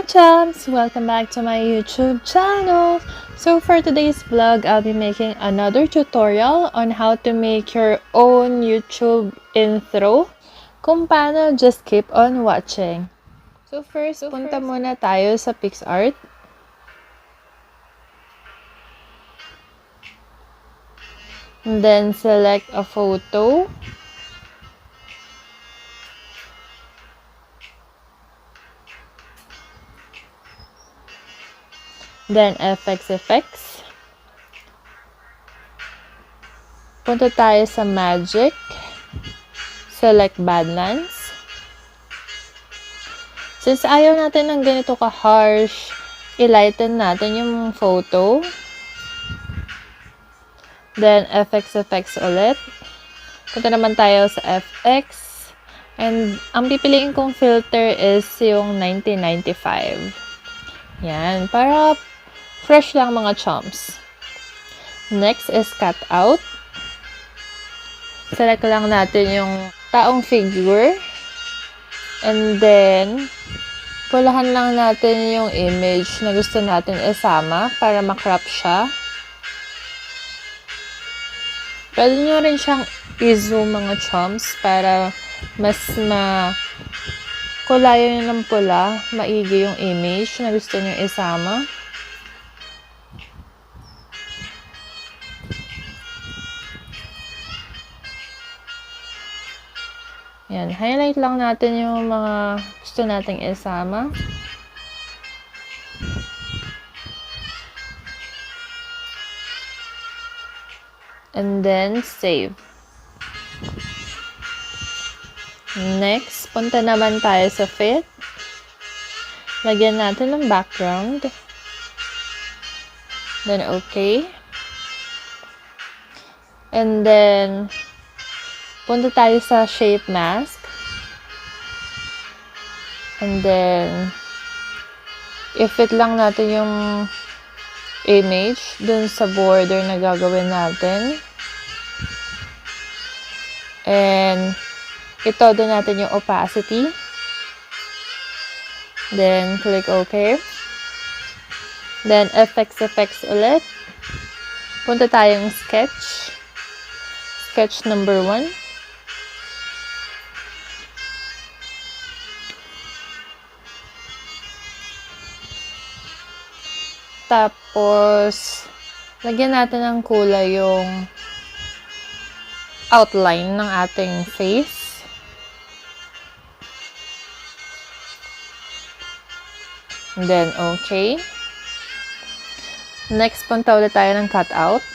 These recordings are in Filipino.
chums! Welcome back to my YouTube channel! So for today's vlog, I'll be making another tutorial on how to make your own YouTube intro. Kung paano, just keep on watching. So first, punta muna tayo sa PixArt. And then select a photo. Then effects. Punta tayo sa magic. Select Badlands. Since ayaw natin ng ganito ka-harsh, i-lighten natin yung photo. Then effects ulit. Punta naman tayo sa FX. And ang pipiliin kong filter is yung 1995. Yan, para fresh lang mga chums. Next is cut out. Select lang natin yung taong figure. And then, pulahan lang natin yung image na gusto natin isama para makrop siya. Pwede nyo rin siyang i-zoom mga chums para mas kulayan ng pula, maigi yung image na gusto nyo isama. Yan, highlight lang natin yung mga gusto nating isama. And then, save. Next, punta naman tayo sa fit. Lagyan natin ng background. Then, okay. And then, punta tayo sa shape mask. And then, i-fit lang natin yung image dun sa border na gagawin natin. And, ito doon natin yung opacity. Then, click OK. Then, effects ulit. Punta tayong sketch. Sketch number 1. Tapos, lagyan natin ng kulay yung outline ng ating face. And then, okay. Next, punta ulit tayo ng cutout.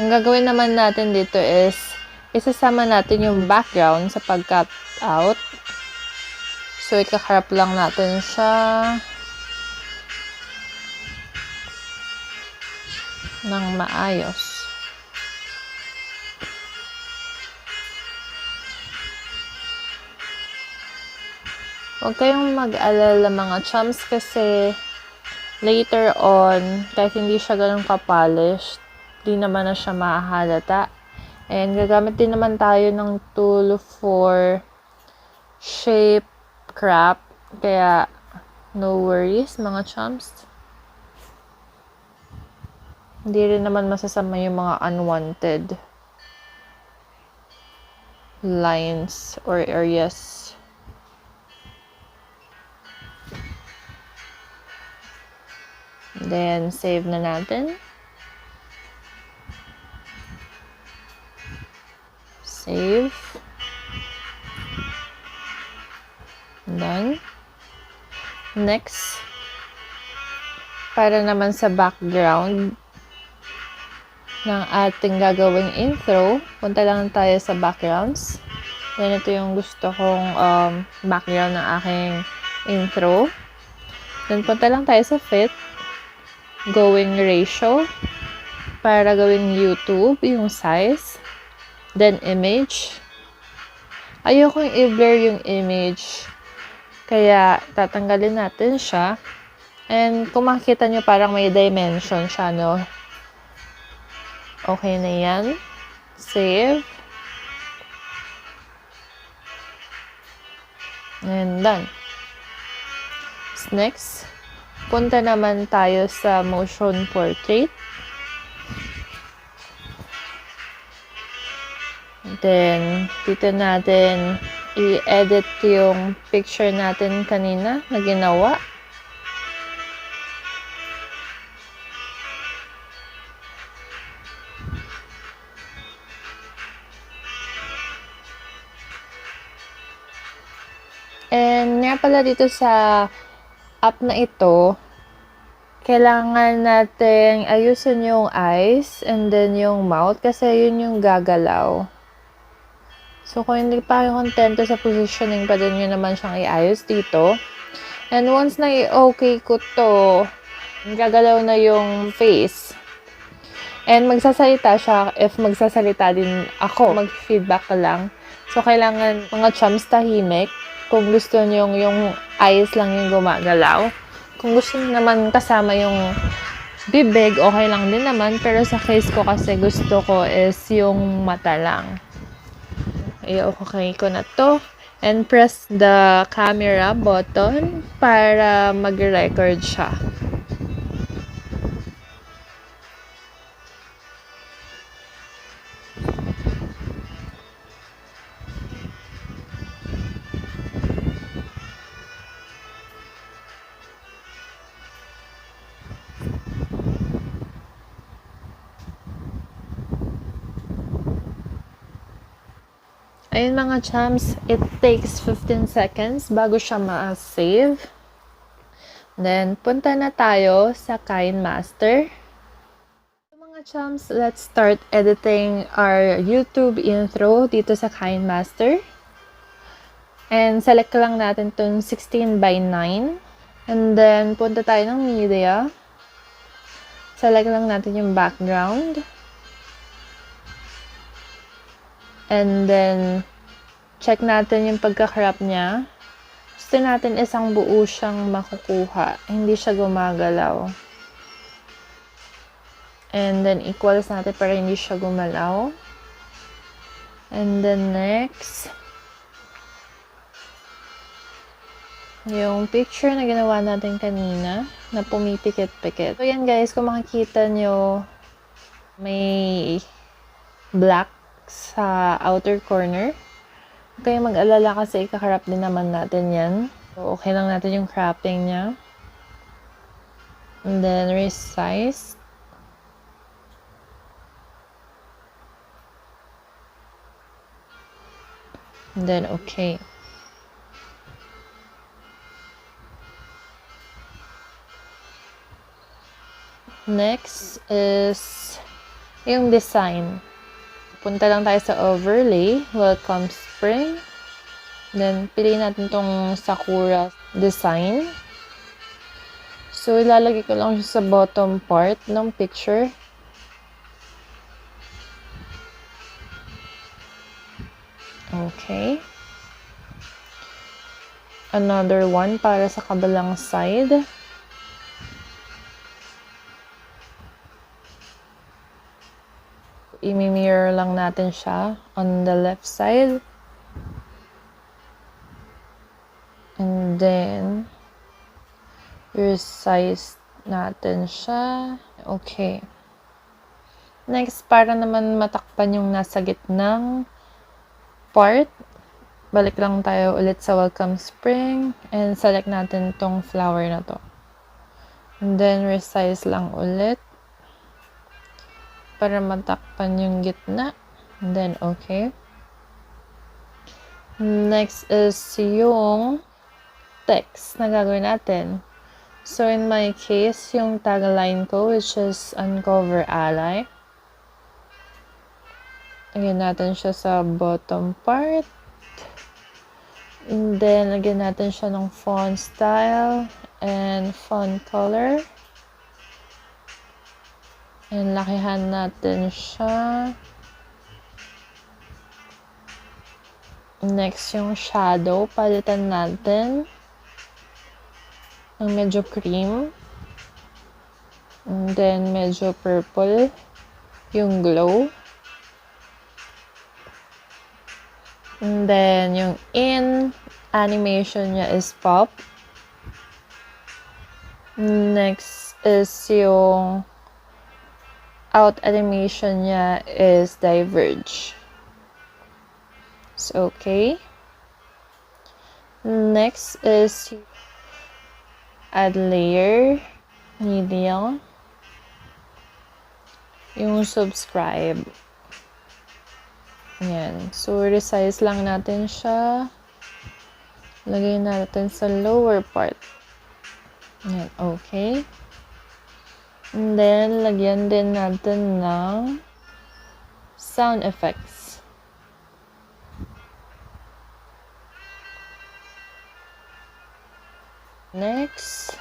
Ang gagawin naman natin dito is, isasama natin yung background sa pag-cut out. So, ikakarap lang natin siya ng maayos. Huwag kayong mag-alala mga chums kasi later on, kahit hindi siya ganun ka-polished, di naman na siya mahalata. And gagamit din naman tayo ng tool for shape crop. Kaya, no worries mga chums. Hindi rin naman masasama yung mga unwanted lines or areas. Then, save na natin. Save. Done. Next, para naman sa background ng ating gagawing intro, punta lang tayo sa backgrounds. Then, ito yung gusto kong background ng aking intro. Then, punta lang tayo sa fit. Going ratio. Para gawing YouTube, yung size. Then, image. Ayokong i-blur yung image. Kaya, tatanggalin natin siya. And, kung makikita nyo, parang may dimension siya, no? Okay na yan. Save. And done. Next, punta naman tayo sa motion portrait. Then, dito natin i-edit yung picture natin kanina na ginawa. And nga pala dito sa app na ito, kailangan natin ayusin yung eyes and then yung mouth kasi yun yung gagalaw. So, kung hindi pa kayo kontento sa positioning, pwede nyo naman siyang iayos dito. And once na i-okay ko to, gagalaw na yung face. And magsasalita siya if magsasalita din ako. Mag-feedback lang. So, kailangan mga chums tahimik. Kung gusto nyo yung eyes lang yung gumagalaw. Kung gusto nyo naman kasama yung bibig, okay lang din naman. Pero sa case ko kasi gusto ko is yung mata lang. I-okay ko na to. And press the camera button para mag-record siya. Ayun mga chums, it takes 15 seconds bago siya ma-save. Then, punta na tayo sa KineMaster. Mga chums, let's start editing our YouTube intro dito sa KineMaster. And select lang natin itong 16:9. And then, punta tayo ng media. Select lang natin yung background. And then, check natin yung pagka-crop niya. Gusto natin isang buo siyang makukuha. Hindi siya gumagalaw. And then, equals natin para hindi siya gumalaw. And then, next, yung picture na ginawa natin kanina, na pumipikit-pikit. So, yan guys, kung makikita nyo, may black sa outer corner. Huwag kayong mag-alala kasi ikakarap din naman natin yan. So, okay lang natin yung cropping niya. And then, resize. And then, okay. Next is yung design. Punta lang tayo sa overlay, welcome spring. Then, piliin natin tong Sakura design. So, ilalagay ko lang siya sa bottom part ng picture. Okay. Another one para sa kabilang side. I-mirror lang natin siya on the left side. And then, resize natin siya. Okay. Next, para naman matakpan yung nasa gitnang part, balik lang tayo ulit sa welcome spring and select natin tong flower na to. And then, resize lang ulit para matakpan yung gitna. And then, okay. Next is yung text na gagawin natin. So, in my case, yung tagline ko, which is Uncover Ally. Lagyan natin siya sa bottom part. And then, lagyan natin siya ng font style and font color. And lakihan natin siya. Next, yung shadow. Palitan natin ng medyo cream. And then, medyo purple. Yung glow. And then, yung in animation niya is pop. Next is yung out animation niya is diverge. So, okay. Next is add layer, medium, yung subscribe. Ayan. So, resize lang natin siya. Lagay natin sa lower part. Ayan. Okay. And then, lagyan din natin ng sound effects. Next,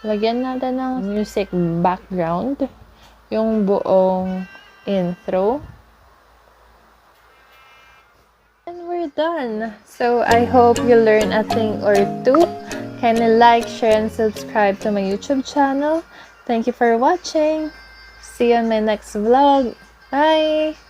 lagyan natin ng music background, yung buong intro. And we're done. So, I hope you learned a thing or two. Kindly like, share, and subscribe to my YouTube channel. Thank you for watching. See you on my next vlog. Bye!